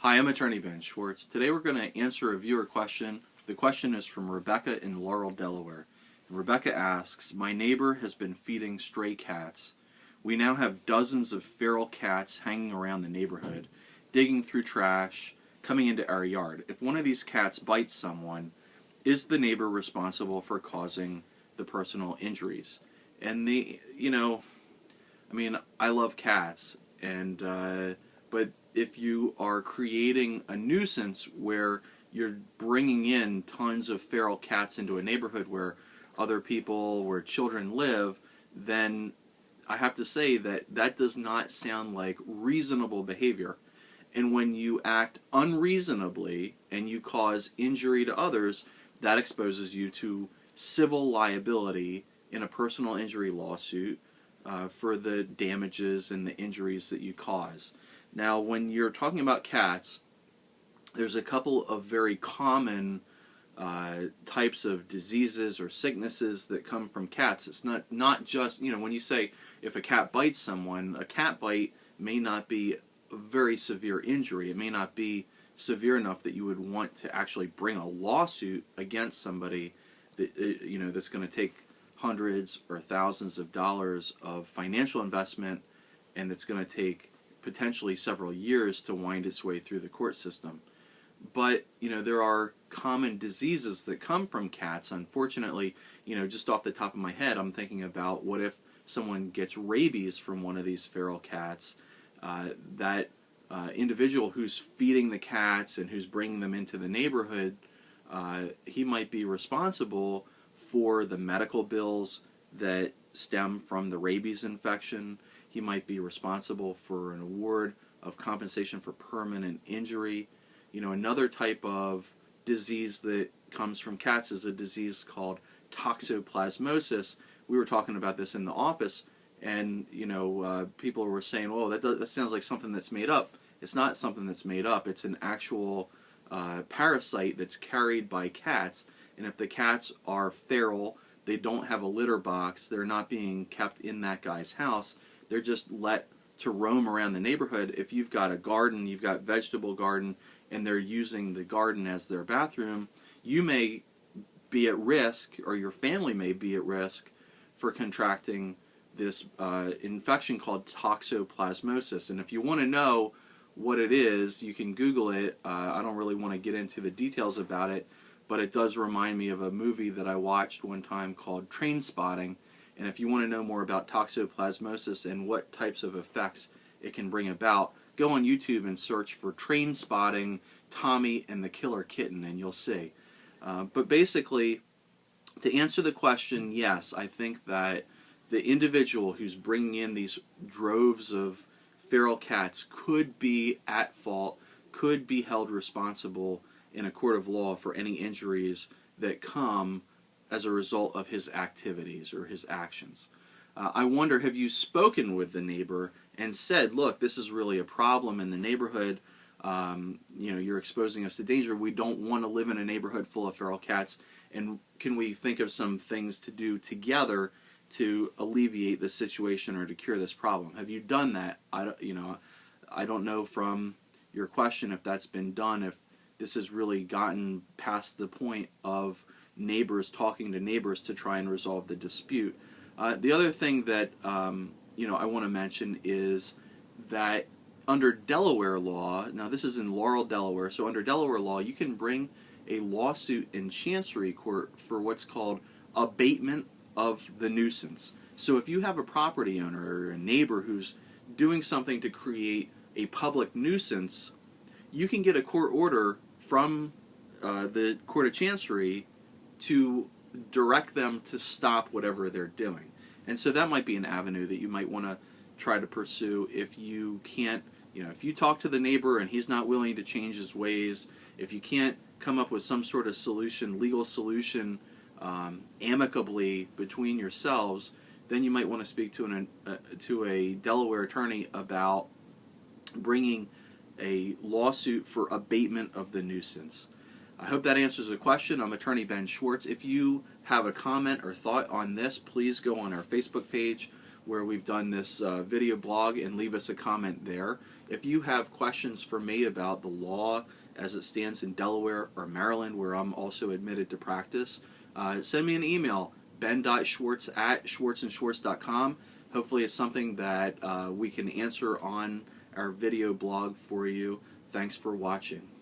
Hi, I'm attorney Ben Schwartz. Today we're going to answer a viewer question. The question is from Rebecca in Laurel, Delaware. Rebecca asks, my neighbor has been feeding stray cats. We now have dozens of feral cats hanging around the neighborhood, digging through trash, coming into our yard. If one of these cats bites someone, is the neighbor responsible for causing the personal injuries? And I love cats, but if you are creating a nuisance where you're bringing in tons of feral cats into a neighborhood where children live, then I have to say that does not sound like reasonable behavior. And when you act unreasonably and you cause injury to others, that exposes you to civil liability in a personal injury lawsuit for the damages and the injuries that you cause. Now, when you're talking about cats, there's a couple of very common types of diseases or sicknesses that come from cats. It's not just, when you say if a cat bites someone, a cat bite may not be a very severe injury. It may not be severe enough that you would want to actually bring a lawsuit against somebody that, that's going to take hundreds or thousands of dollars of financial investment, and that's going to take potentially several years to wind its way through the court system. But, there are common diseases that come from cats. Unfortunately, just off the top of my head, I'm thinking about what if someone gets rabies from one of these feral cats. That individual who's feeding the cats and who's bringing them into the neighborhood, he might be responsible for the medical bills that stem from the rabies infection. He might be responsible for an award of compensation for permanent injury. Another type of disease that comes from cats is a disease called toxoplasmosis. We were talking about this in the office, and people were saying, "Oh, that sounds like something that's made up." It's not something that's made up. It's an actual parasite that's carried by cats, and if the cats are feral, they don't have a litter box. They're not being kept in that guy's house. They're just let to roam around the neighborhood. If you've got a garden, you've got vegetable garden, and they're using the garden as their bathroom, you may be at risk, or your family may be at risk, for contracting this infection called toxoplasmosis. And if you want to know what it is, you can Google it. I don't really want to get into the details about it, but it does remind me of a movie that I watched one time called Trainspotting. And if you want to know more about toxoplasmosis and what types of effects it can bring about, go on YouTube and search for Trainspotting Tommy and the Killer Kitten, and you'll see. But basically, to answer the question, yes, I think that the individual who's bringing in these droves of feral cats could be at fault, could be held responsible in a court of law for any injuries that come as a result of his activities or his actions. I wonder, have you spoken with the neighbor and said, look, this is really a problem in the neighborhood. You're exposing us to danger. We don't want to live in a neighborhood full of feral cats. And can we think of some things to do together to alleviate the situation or to cure this problem? Have you done that? I don't know from your question if that's been done, if this has really gotten past the point of neighbors talking to neighbors to try and resolve the dispute. The other thing that I want to mention is that under Delaware law, now this is in Laurel, Delaware, so under Delaware law you can bring a lawsuit in Chancery Court for what's called abatement of the nuisance. So if you have a property owner or a neighbor who's doing something to create a public nuisance, you can get a court order from the Court of Chancery to direct them to stop whatever they're doing. And so that might be an avenue that you might want to try to pursue if you can't, if you talk to the neighbor and he's not willing to change his ways, if you can't come up with some sort of solution, legal solution, amicably between yourselves, then you might want to speak to a Delaware attorney about bringing a lawsuit for abatement of the nuisance. I hope that answers the question. I'm attorney Ben Schwartz. If you have a comment or thought on this, please go on our Facebook page. where we've done this video blog, and leave us a comment there. If you have questions for me about the law as it stands in Delaware or Maryland, where I'm also admitted to practice, send me an email, ben.schwartz@schwartzandschwartz.com. Hopefully it's something that we can answer on our video blog for you. Thanks for watching.